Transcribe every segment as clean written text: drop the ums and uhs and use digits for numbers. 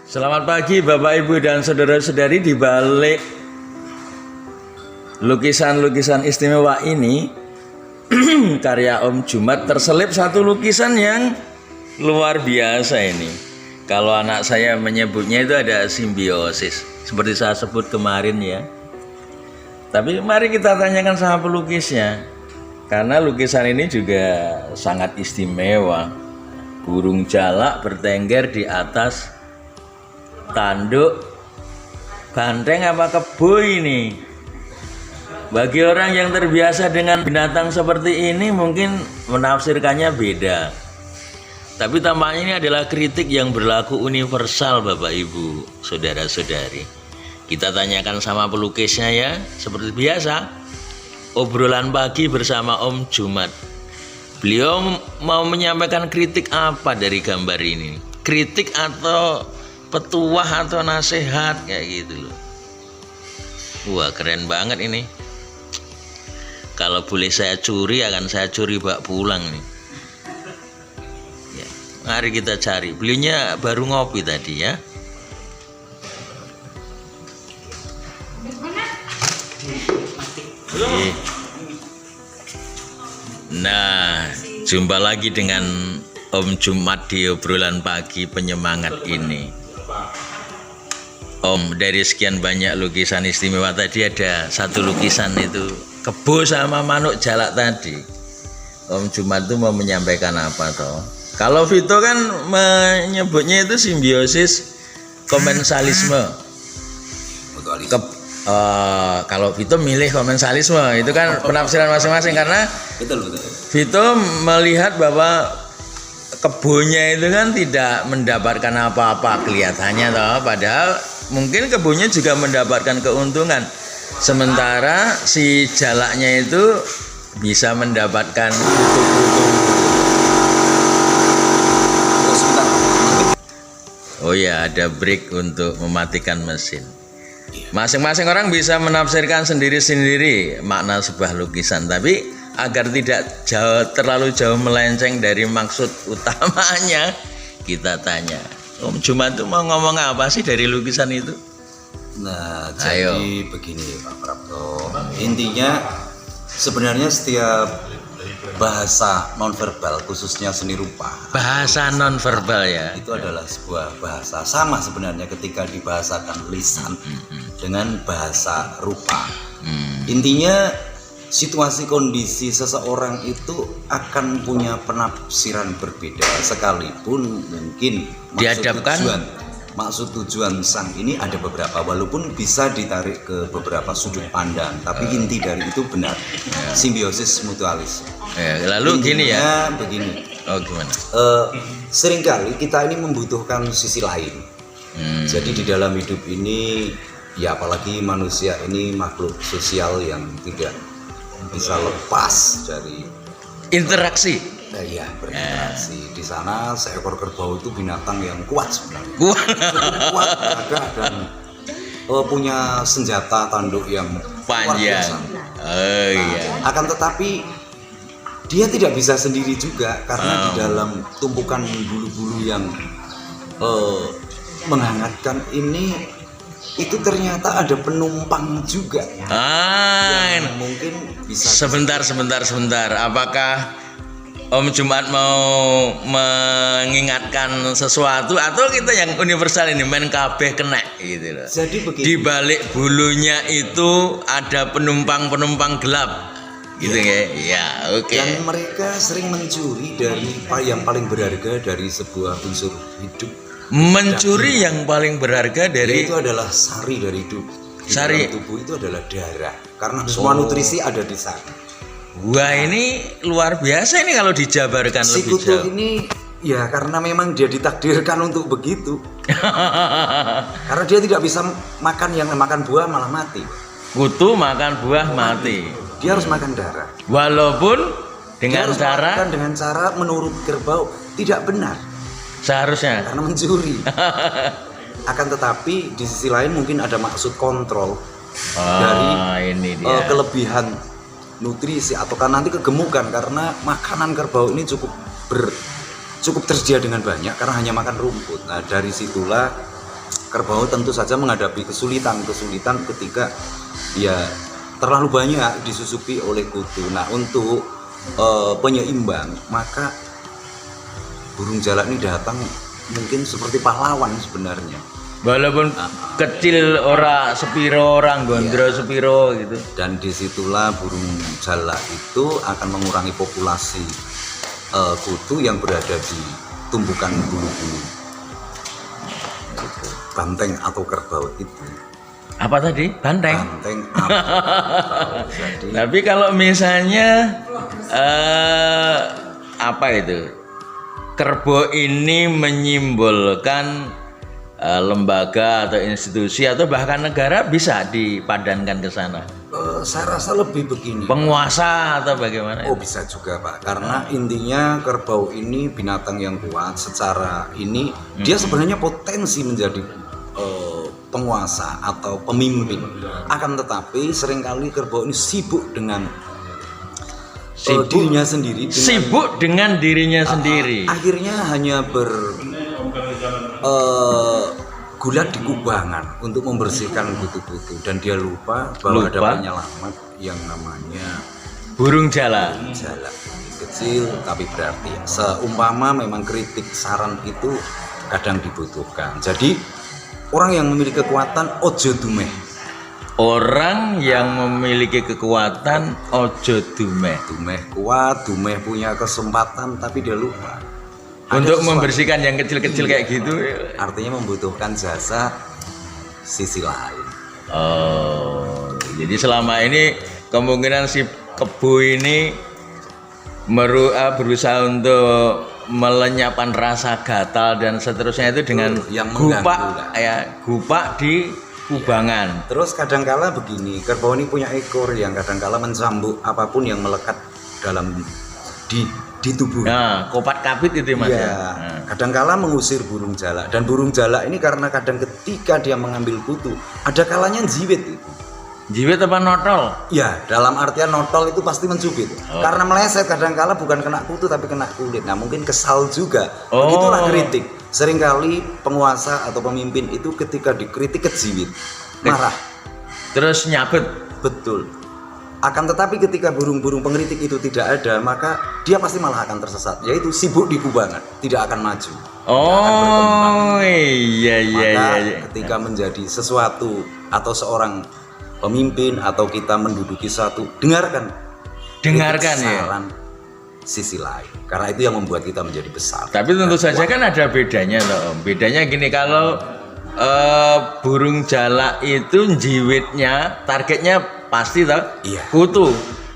Selamat pagi Bapak Ibu dan saudara-saudari. Di balik lukisan-lukisan istimewa ini karya Om Jumat terselip satu lukisan yang luar biasa ini. Kalau anak saya menyebutnya itu ada simbiosis, seperti saya sebut kemarin ya. Tapi mari kita tanyakan sama pelukisnya, karena lukisan ini juga sangat istimewa. Burung jalak bertengger di atas tanduk banteng apa kebo ini. Bagi orang yang terbiasa dengan binatang seperti ini mungkin menafsirkannya beda. Tapi tampaknya ini adalah kritik yang berlaku universal Bapak Ibu, saudara-saudari. Kita tanyakan sama pelukisnya ya, seperti biasa. Obrolan pagi bersama Om Jumat. Beliau mau menyampaikan kritik apa dari gambar ini? Kritik atau petuah atau nasihat kayak gitu loh. Wah, keren banget ini. Kalau boleh saya curi, akan saya curi bak pulang nih ya, mari kita cari. Beliaunya baru ngopi tadi ya. Nah, jumpa lagi dengan Om Jumat di obrolan pagi penyemangat ini. Om, dari sekian banyak lukisan istimewa tadi ada satu lukisan itu kebo sama manuk jalak tadi. Om Jumat itu mau menyampaikan apa toh? Kalau Vito kan menyebutnya itu simbiosis komensalisme. Kalau Vito milih komensalisme, itu kan penafsiran masing-masing karena betul. Vito melihat bahwa kebunnya itu kan tidak mendapatkan apa-apa kelihatannya toh, padahal mungkin kebunnya juga mendapatkan keuntungan, sementara si jalaknya itu bisa mendapatkan Oh ya, ada break untuk mematikan mesin. Masing-masing orang bisa menafsirkan sendiri-sendiri makna sebuah lukisan, tapi agar tidak terlalu jauh melenceng dari maksud utamanya, kita tanya, Om Jumat itu mau ngomong apa sih dari lukisan itu? Nah, jadi begini Pak Prapto. Intinya sebenarnya setiap bahasa nonverbal, khususnya seni rupa, Bahasa nonverbal ya. itu adalah sebuah bahasa. Sama sebenarnya ketika dibahasakan lisan dengan bahasa rupa. Intinya situasi kondisi seseorang itu akan punya penafsiran berbeda, sekalipun mungkin maksud tujuan sang ini ada beberapa, walaupun bisa ditarik ke beberapa sudut pandang, tapi inti dari itu benar, simbiosis mutualis. Lalu intinya, gini ya, begini. Oh gimana? Seringkali kita ini membutuhkan sisi lain. Jadi di dalam hidup ini, ya apalagi manusia ini makhluk sosial yang tidak bisa lepas dari interaksi. Ya, berinteraksi. Di sana seekor kerbau itu binatang yang kuat sebenarnya. Cukup kuat, gagah, dan punya senjata tanduk yang panjang. Akan tetapi dia tidak bisa sendiri juga, karena di dalam tumpukan bulu-bulu yang menghangatkan ini, itu ternyata ada penumpang juga yang mungkin bisa. Sebentar. Apakah Om Jumat mau mengingatkan sesuatu atau kita yang universal ini main kabeh kena gitu loh. Jadi begini. Di balik bulunya itu ada penumpang gelap gitu ya. Ya, oke. Dan mereka sering mencuri dari yang paling berharga dari sebuah unsur hidup. Mencuri yang paling berharga dari itu adalah sari dari hidup. Sari tubuh itu adalah darah, karena semua nutrisi ada di sana. Wah, ini luar biasa ini kalau dijabarkan si lebih kutu jauh. Ini ya karena memang dia ditakdirkan untuk begitu. Karena dia tidak bisa makan buah malah mati. Kutu makan buah mati. Dia harus makan darah. Walaupun dengan cara menurut kerbau tidak benar. Seharusnya. Karena mencuri. Akan tetapi di sisi lain mungkin ada maksud kontrol dari ini dia. Kelebihan nutrisi atau kan nanti kegemukan, karena makanan kerbau ini cukup tersedia dengan banyak karena hanya makan rumput. Nah, dari situlah kerbau tentu saja menghadapi kesulitan ketika ya terlalu banyak disusupi oleh kutu. Nah, untuk penyeimbang, maka burung jalak ini datang mungkin seperti pahlawan sebenarnya. Walaupun kecil ora sepiro, orang gondro sepiro gitu. Dan disitulah burung jalak itu akan mengurangi populasi kutu yang berada di tumbukan bulu-bulu banteng atau kerbau itu. Apa tadi? Banteng? Banteng atau kerbau. Jadi, Tapi kalau misalnya apa itu? Kerbau ini menyimbolkan lembaga atau institusi atau bahkan negara, bisa dipadankan ke sana. saya rasa lebih begini. Penguasa atau bagaimana? Oh, bisa juga, Pak. Karena intinya kerbau ini binatang yang kuat secara ini, dia sebenarnya potensi menjadi penguasa atau pemimpin. Akan tetapi seringkali kerbau ini sibuk dengan dirinya sendiri. Sibuk dengan dirinya sendiri. Akhirnya hanya gulat di kubangan untuk membersihkan kutu-kutu, dan dia lupa bahwa ada penyelamat yang namanya burung jalak. jalak. Kecil tapi berarti. Seumpama memang kritik, saran itu kadang dibutuhkan. Jadi orang yang memiliki kekuatan ojo dumeh. Orang yang memiliki kekuatan ojo dumeh. Dumeh kuat, dumeh punya kesempatan, tapi dia lupa. Ada Untuk sesuatu. membersihkan yang kecil-kecil kayak gitu. Artinya membutuhkan jasa sisi lain. Oh, jadi selama ini kemungkinan si kebo ini berusaha untuk melenyapkan rasa gatal dan seterusnya itu dengan yang mengganggu gupak lah. gupak di kubangan. Terus kadangkala begini, kerbau ini punya ekor yang kadangkala mencambuk apapun yang melekat dalam di tubuh. Nah, kopat kapit itu Mas. Ya, Nah. kadangkala mengusir burung jalak, dan burung jalak ini karena kadang ketika dia mengambil kutu, ada kalanya jiwit itu. Jiwit apa notol? Ya, dalam artian notol itu pasti mencubit. Karena meleset kadangkala bukan kena kutu tapi kena kulit. Nah, mungkin kesal juga. Begitulah kritik. Seringkali penguasa atau pemimpin itu ketika dikritik kejiwit, marah. Terus nyabet. Betul. Akan tetapi ketika burung-burung pengkritik itu tidak ada, maka dia pasti malah akan tersesat, yaitu sibuk di kubangan, tidak akan maju. Oh, iya Maka iya. ketika menjadi sesuatu atau seorang pemimpin atau kita menduduki suatu, dengarkan kritik, Ya. saran sisi lain, karena itu yang membuat kita menjadi besar. Tapi tentu saja kan ada bedanya loh Om. Bedanya gini, kalau burung jalak itu jiwitnya targetnya pasti toh Iya. kutu.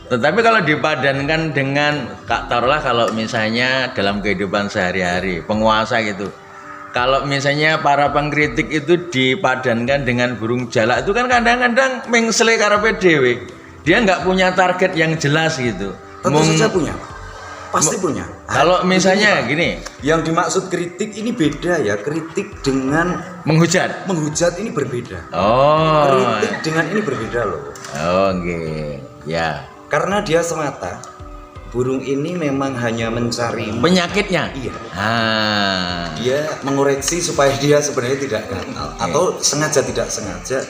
Tetapi kalau dipadankan dengan taruhlah kalau misalnya dalam kehidupan sehari-hari penguasa gitu. Kalau misalnya para pengkritik itu dipadankan dengan burung jalak itu kan kadang-kadang mengsele karepe dhewe. Dia nggak punya target yang jelas gitu. Tentu saja punya, pasti punya. Kalau misalnya gini, Yang dimaksud kritik ini beda ya, kritik dengan menghujat. menghujat ini berbeda. Oh. Kritik dengan ini berbeda loh. Oh, okay. Ya. Karena dia semata, burung ini memang hanya mencari Penyakitnya. Iya. Dia Dia mengoreksi supaya dia sebenarnya tidak gatal, atau sengaja tidak sengaja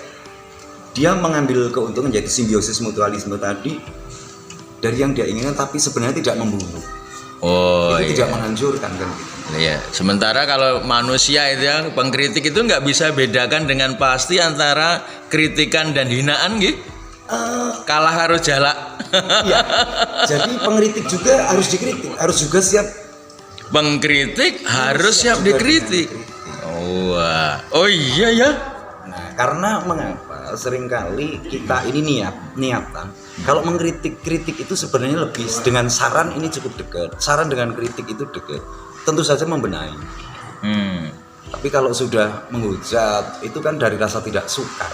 dia mengambil keuntungan, yaitu simbiosis mutualisme tadi, dari yang dia inginkan, tapi sebenarnya tidak membunuh. Oh, Itu iya. tidak menghancurkan kan gitu. Iya. Sementara kalau manusia itu yang pengkritik itu nggak bisa bedakan dengan pasti antara kritikan dan hinaan gitu. Kalah harus jalak. Iya. Jadi pengkritik juga harus dikritik, harus juga siap. Pengkritik harus siap juga dikritik. dengan kritik. Oh, wah. Oh iya ya. Nah, karena mengapa seringkali kita ini niatan. Kalau mengkritik, kritik itu sebenarnya lebih dengan saran ini cukup dekat. Saran dengan kritik itu dekat. Tentu saja membenahi. Tapi kalau sudah menghujat, itu kan dari rasa tidak suka.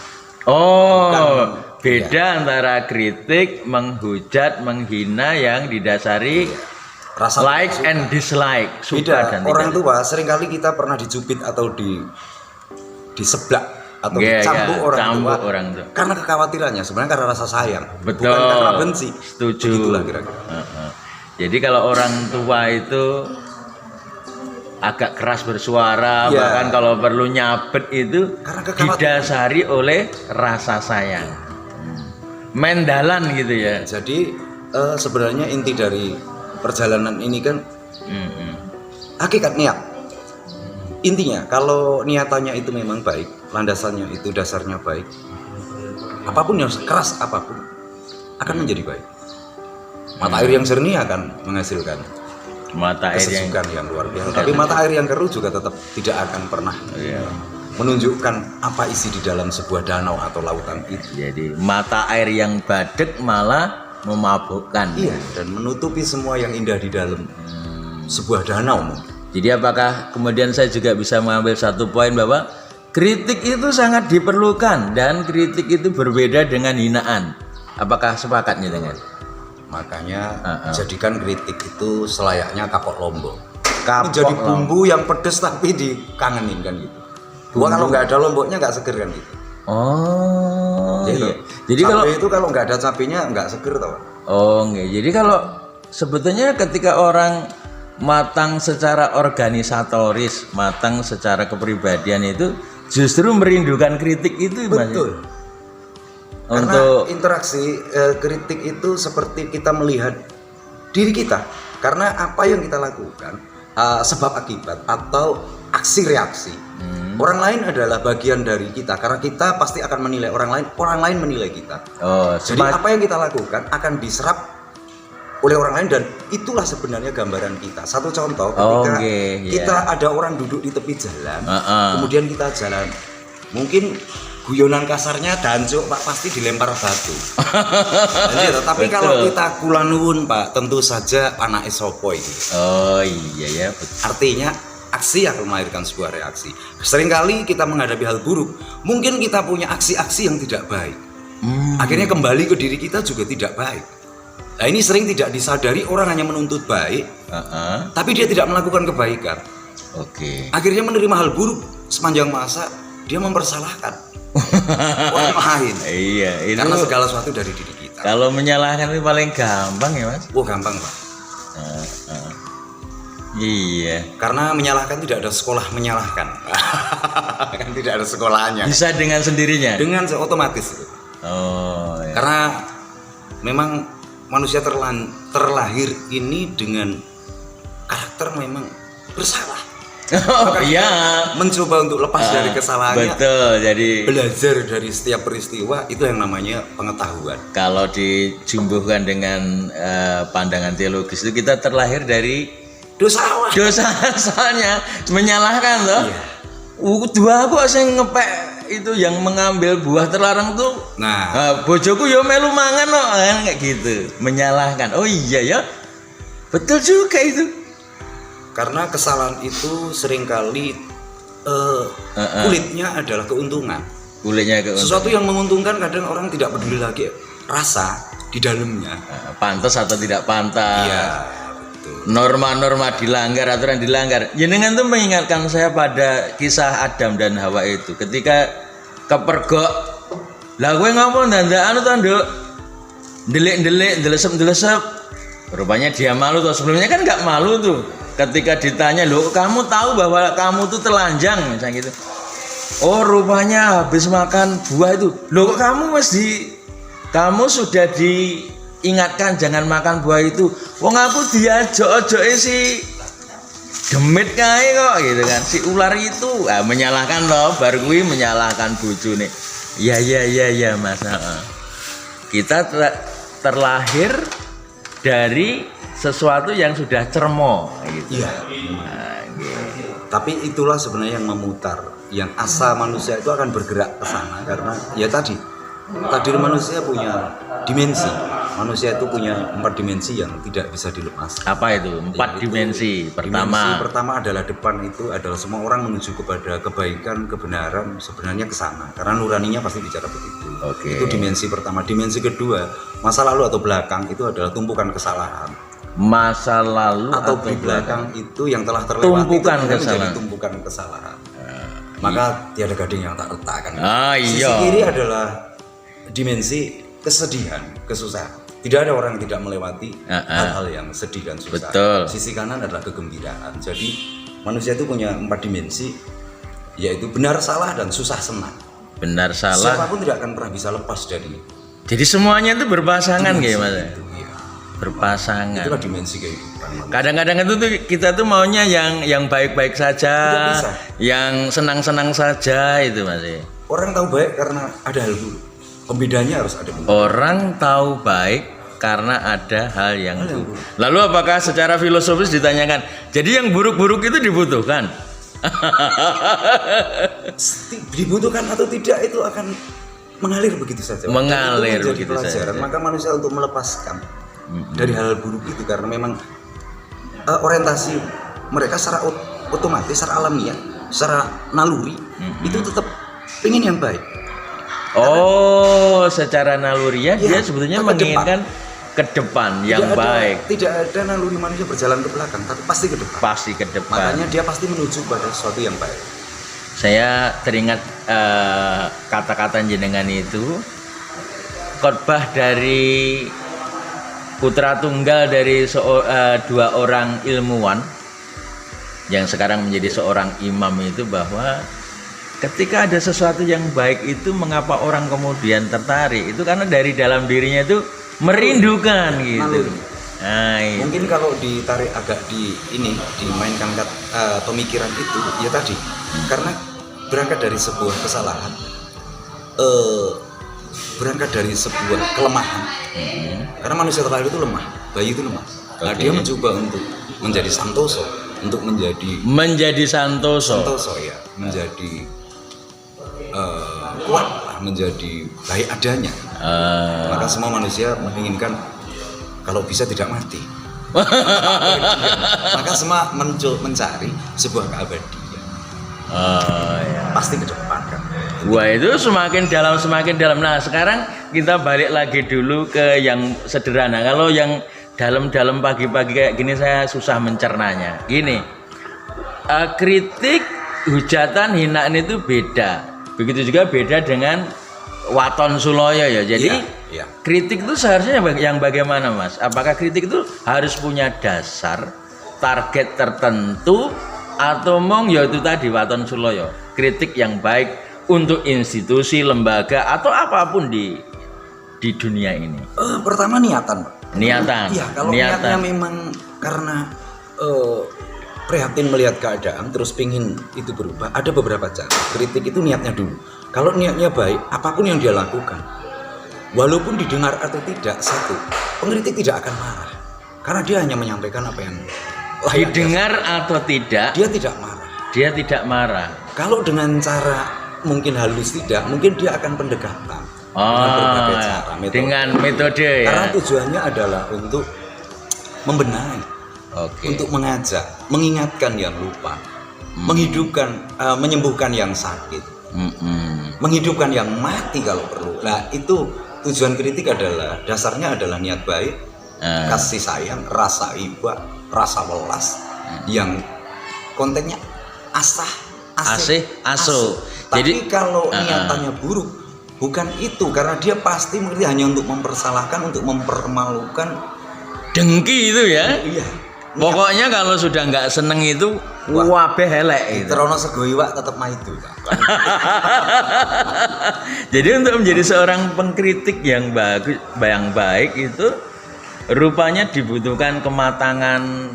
Oh, Bukan. beda antara kritik, menghujat, menghina yang didasari Rasa like tidak suka. and dislike, suka Beda. dan Orang tidak. tua seringkali kita pernah dicubit atau diseblak atau Iya, dicambuk iya, orang cambuk tua orang tua. karena kekhawatirannya, sebenarnya karena rasa sayang, Betul. bukan karena benci. Setuju. Begitulah kira-kira. Jadi kalau orang tua itu agak keras bersuara, Ya. bahkan kalau perlu nyabet itu Karena kekhawatiran. didasari oleh rasa sayang. Mendalan gitu ya. Jadi sebenarnya inti dari perjalanan ini kan hakikat niat. Intinya kalau niatannya itu memang baik, landasannya itu dasarnya baik, apapun yang sekeras apapun akan menjadi baik. Mata air yang jernih akan menghasilkan Mata air yang kesejukan yang luar biasa. Tapi mata air yang keruh juga tetap tidak akan pernah Iya. menunjukkan apa isi di dalam sebuah danau atau lautan itu. Jadi mata air yang badek malah memabukkan. Iya, dan menutupi semua yang indah di dalam sebuah danau. Jadi apakah kemudian saya juga bisa mengambil satu poin bahwa kritik itu sangat diperlukan dan kritik itu berbeda dengan hinaan. Apakah sepakatnya dengan? Makanya jadikan kritik itu selayaknya kapok lombok. Kapok Ini jadi lombok. bumbu yang pedes tapi dikangenin kan gitu. Gua kalau nggak ada lomboknya nggak seger kan gitu. Oh, Gitu. iya. Jadi Cabai kalau itu kalau nggak ada cabenya nggak seger tau. enggak. Jadi kalau sebetulnya ketika orang matang secara organisatoris, matang secara kepribadian itu justru merindukan kritik itu Mas. Betul. Karena Untuk interaksi kritik itu seperti kita melihat diri kita. Karena apa yang kita lakukan sebab akibat atau aksi reaksi. Orang lain adalah bagian dari kita karena kita pasti akan menilai orang lain menilai kita. Jadi apa yang kita lakukan akan diserap oleh orang lain dan itulah sebenarnya gambaran kita. Satu contoh ketika kita ada orang duduk di tepi jalan, kemudian kita jalan, mungkin guyonan kasarnya dancuk Pak pasti dilempar batu. Tapi kalau kita kula nuwun Pak, tentu saja anak sopo iki. Oh iya ya betul. Artinya aksi akan melahirkan sebuah reaksi. Seringkali kita menghadapi hal buruk, mungkin kita punya aksi-aksi yang tidak baik. Akhirnya kembali ke diri kita juga tidak baik. Nah ini sering tidak disadari, orang hanya menuntut baik, tapi dia tidak melakukan kebaikan. Oke. Akhirnya menerima hal buruk sepanjang masa, dia mempersalahkan orang lain. Iya, itu Karena segala sesuatu dari diri kita. kalau menyalahkan itu paling gampang ya Mas. Oh gampang Pak. Iya. Karena menyalahkan tidak ada sekolah menyalahkan. Kan tidak ada sekolahannya. Bisa dengan sendirinya. Dengan otomatis. Oh. Iya. Karena memang manusia terlahir ini dengan karakter memang bersalah. Oh iya. Mencoba untuk lepas dari kesalahannya. Betul. Jadi Belajar dari setiap peristiwa itu yang namanya pengetahuan. kalau dijumbuhkan dengan pandangan teologis itu kita terlahir dari Dosa. soalnya menyalahkan loh. Dua aku sing ngepek itu yang mengambil buah terlarang tuh. Nah, Bojoku yo melu mangan no kan kayak gitu. Menyalahkan. Oh iya ya. Betul juga itu. karena kesalahan itu seringkali kulitnya adalah keuntungan. Kulitnya ke Sesuatu yang menguntungkan kadang orang tidak peduli lagi rasa di dalamnya. pantas atau tidak pantas. Iya, betul. Norma-norma dilanggar, aturan dilanggar. Jenengan tuh mengingatkan saya pada kisah Adam dan Hawa itu. Ketika kepergok, lah gue ngomong anu tuh nduk. Delik-delik, delesep-delesep. Rupanya dia malu tuh. Sebelumnya kan nggak malu tuh. Ketika ditanya, "Loh, kamu tahu bahwa kamu tuh telanjang?" misalnya gitu. Oh, rupanya habis makan buah itu. Loh, kok kamu sudah diingatkan jangan makan buah itu. Wong aku diajak-ajoke si demit kae kok gitu kan. Si ular itu menyalahkan loh, baru kuwi menyalahkan bojone. Ya Mas. Kita terlahir dari sesuatu yang sudah cermo gitu. Iya. Tapi itulah sebenarnya yang memutar, yang asa manusia itu akan bergerak ke sana karena ya tadi takdir manusia punya dimensi. Manusia itu punya 4 dimensi yang tidak bisa dilepas. Apa itu? 4 dimensi. Dimensi pertama adalah depan, itu adalah semua orang menuju kepada kebaikan, kebenaran, sebenarnya ke sana. Karena nuraninya pasti bicara begitu. Oke. Itu dimensi pertama. Dimensi kedua, masa lalu atau belakang itu adalah tumpukan kesalahan. Masa lalu Atau di belakang itu yang telah terlewati tumpukan itu menjadi kesalahan. tumpukan kesalahan. Maka tiada gading yang tak retak kan. Iya. Sisi kiri adalah dimensi kesedihan, kesusahan. Tidak ada orang yang tidak melewati hal-hal yang sedih dan susah. Betul. Sisi kanan adalah kegembiraan. Jadi manusia itu punya 4 dimensi, yaitu benar, salah, dan susah senang. Benar salah. Siapapun tidak akan pernah bisa lepas dari Jadi semuanya itu berpasangan dimensi kayak Mas. itu. Iya. Berpasangan. Itulah dimensi kehidupan. Kadang-kadang itu tuh kita tuh maunya yang baik-baik saja, Tidak bisa. yang senang-senang saja itu Mas. Orang tahu baik karena ada hal buruk. Pembedanya harus ada buruk. Orang tahu baik karena ada hal yang buruk. Lalu apakah secara filosofis ditanyakan, jadi yang buruk-buruk itu dibutuhkan? Dibutuhkan atau tidak itu akan mengalir begitu saja. Mengalir Dan itu menjadi begitu pelajaran. saja. Maka manusia untuk melepaskan dari hal buruk itu karena memang orientasi mereka secara otomatis, secara alamiah, secara naluri itu tetap ingin yang baik. Oh, secara naluriah Iya, dia sebetulnya ke depan. menginginkan ke depan yang baik, Tidak ada naluri manusia berjalan ke belakang, tapi pasti ke depan. pasti ke depan. Makanya dia pasti menuju pada sesuatu yang baik. Saya teringat kata-kata jenengan itu, khotbah dari putra tunggal dari dua orang ilmuwan yang sekarang menjadi seorang imam itu, bahwa ketika ada sesuatu yang baik itu mengapa orang kemudian tertarik, itu karena dari dalam dirinya itu merindukan gitu. Naluri. Nah, Mungkin kalau ditarik agak dimainkan pemikiran itu, ya tadi, karena berangkat dari sebuah kesalahan, berangkat dari sebuah kelemahan. Karena manusia terlahir itu lemah, bayi itu lemah. Nah, Oke. dia mencoba untuk menjadi santoso, untuk menjadi santoso. ya, menjadi kuat, menjadi baik adanya. Maka semua manusia menginginkan kalau bisa tidak mati. Maka semua mencari sebuah keabadian. Oh ya. Pasti ke depan kan. Wah, itu semakin dalam. Nah, sekarang kita balik lagi dulu ke yang sederhana. Kalau yang dalam pagi-pagi kayak gini saya susah mencernanya. Gini, kritik, hujatan, hinaan itu beda. Begitu juga beda dengan waton suloyo ya. Jadi Iya. kritik itu seharusnya yang bagaimana, Mas? Apakah kritik itu harus punya dasar, target tertentu, atau mong ya itu tadi waton suloyo, kritik yang baik untuk institusi, lembaga, atau apapun di dunia ini? Pertama niatan, Pak. Niatan. Iya, kalau niatnya memang karena prihatin melihat keadaan terus pingin itu berubah, ada beberapa cara. Kritik itu niatnya dulu. Kalau niatnya baik, apapun yang dia lakukan, walaupun didengar atau tidak, satu, pengkritik tidak akan marah karena dia hanya menyampaikan apa yang layak. Didengar atau tidak, Dia tidak marah. dia tidak marah. Kalau dengan cara mungkin halus tidak, mungkin dia akan pendekatan dengan berbagai cara, metode. Dengan metode ya. Karena tujuannya adalah untuk membenahi, Oke. untuk mengajak, mengingatkan yang lupa, menghidupkan, menyembuhkan yang sakit, menghidupkan yang mati kalau perlu. Nah, itu tujuan kritik adalah, dasarnya adalah niat baik, kasih sayang, rasa iba, rasa welas, yang konteksnya asih, asuh. Jadi Tapi kalau niatannya buruk, bukan itu, karena dia pasti mengerti hanya untuk mempersalahkan, untuk mempermalukan. dengki itu ya. Iya. Pokoknya kalau sudah nggak seneng itu wabeh elek itu. Terono sego iwak tetap maidu. Jadi untuk menjadi seorang pengkritik yang bagus, yang baik itu rupanya dibutuhkan kematangan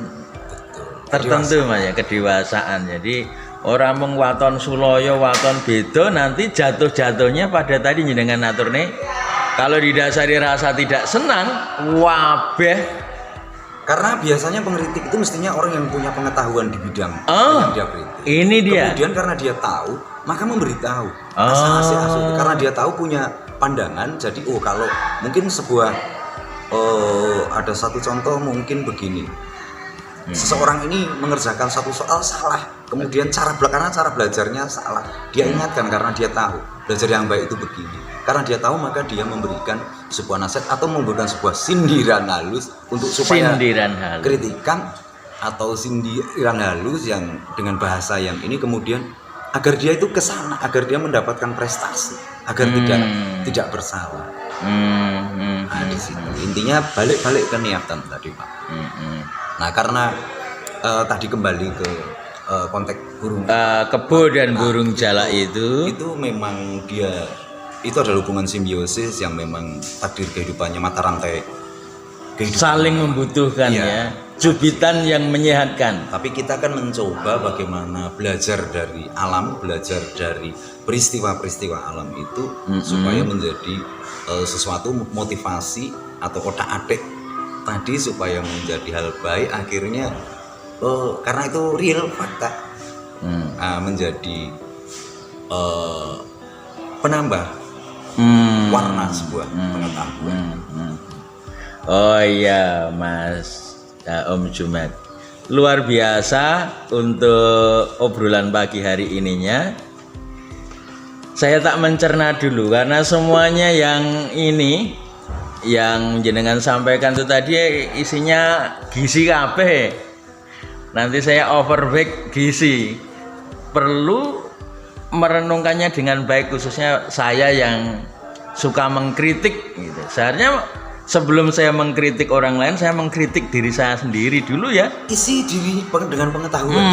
tertentu, Mas ya, kedewasaan. Jadi orang mengwaton suloyo, waton bedo, nanti jatuhnya pada tadi dengan naturne. Kalau didasari rasa tidak senang, wabeh. Karena biasanya pengkritik itu mestinya orang yang punya pengetahuan di bidang yang dia kritik. Ini dia. Kemudian karena dia tahu, maka memberitahu. Asal-asal karena dia tahu punya pandangan. Jadi kalau mungkin sebuah ada satu contoh mungkin begini. Seseorang ini mengerjakan satu soal salah, kemudian karena cara belajarnya salah, dia ingatkan karena dia tahu belajar yang baik itu begini. Karena dia tahu, maka dia memberikan sebuah nasihat atau memberikan sebuah sindiran halus untuk supaya kritikan atau sindiran halus yang dengan bahasa yang ini kemudian agar dia itu kesana, agar dia mendapatkan prestasi, agar tidak bersalah. Nah, di situ intinya balik ke niatan tadi, Pak. Nah, karena tadi kembali ke konteks burung Kebo dan burung jalak itu memang itu adalah hubungan simbiosis yang memang takdir kehidupannya, mata rantai kehidupan. saling membutuhkan Iya. ya, jubitan yang menyehatkan. Tapi kita kan mencoba bagaimana belajar dari alam, belajar dari peristiwa-peristiwa alam itu supaya menjadi sesuatu motivasi atau otak-atik tadi supaya menjadi hal baik, akhirnya karena itu real fakta menjadi penambah warna sebuah pengetahuan. Oh iya Mas Om Jumat, luar biasa untuk obrolan pagi hari ininya. Saya tak mencerna dulu karena semuanya yang ini yang jenengan sampaikan itu tadi isinya gizi kabeh. Nanti saya overbake gizi. Perlu merenungkannya dengan baik, khususnya saya yang suka mengkritik gitu. Seharusnya sebelum saya mengkritik orang lain, saya mengkritik diri saya sendiri dulu ya. Isi diri dengan pengetahuan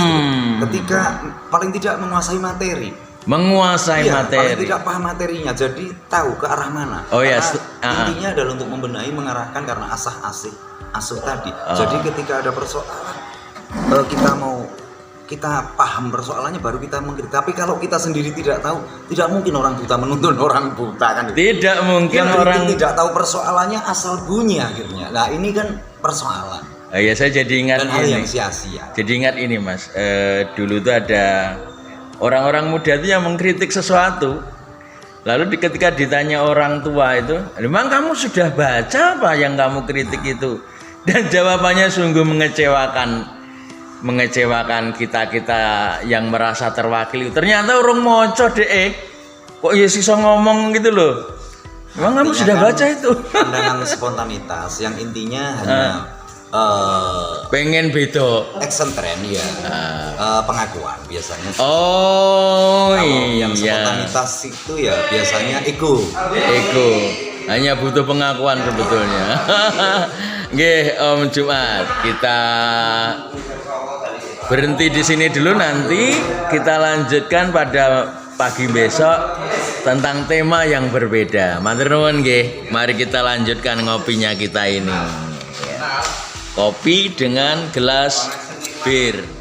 ketika paling tidak menguasai materi. Menguasai materi. Paling tidak paham materinya, jadi tahu ke arah mana. Oh ya, intinya adalah untuk membenahi, mengarahkan karena asuh tadi. Jadi ketika ada persoalan, kita paham persoalannya baru kita mengkritik. Tapi kalau kita sendiri tidak tahu, tidak mungkin orang buta menuntun orang buta kan. Tidak mungkin Yang orang tidak tahu persoalannya asal bunyi akhirnya. Nah ini kan persoalan. ya saya jadi ingat Dan hal ini. yang sia-sia. Jadi ingat ini Mas, dulu tuh ada orang-orang muda itu yang mengkritik sesuatu. Lalu ketika ditanya orang tua itu, memang kamu sudah baca apa yang kamu kritik itu? Dan jawabannya sungguh mengecewakan kita yang merasa terwakili. Ternyata orang moco deh, kok ya sisa ngomong gitu loh. Memang kamu sudah baca itu? Pandangan spontanitas yang intinya hanya Pengen beda. action trend ya, pengakuan biasanya. Oh Kalau yang iya. spontanitas itu ya biasanya ego. Ego. Hanya butuh pengakuan sebetulnya. Nggih, Om Jumat, kita berhenti di sini dulu, nanti kita lanjutkan pada pagi besok tentang tema yang berbeda. Matur nuwun nggih. Mari kita lanjutkan ngopinya kita ini. Kopi dengan gelas bir.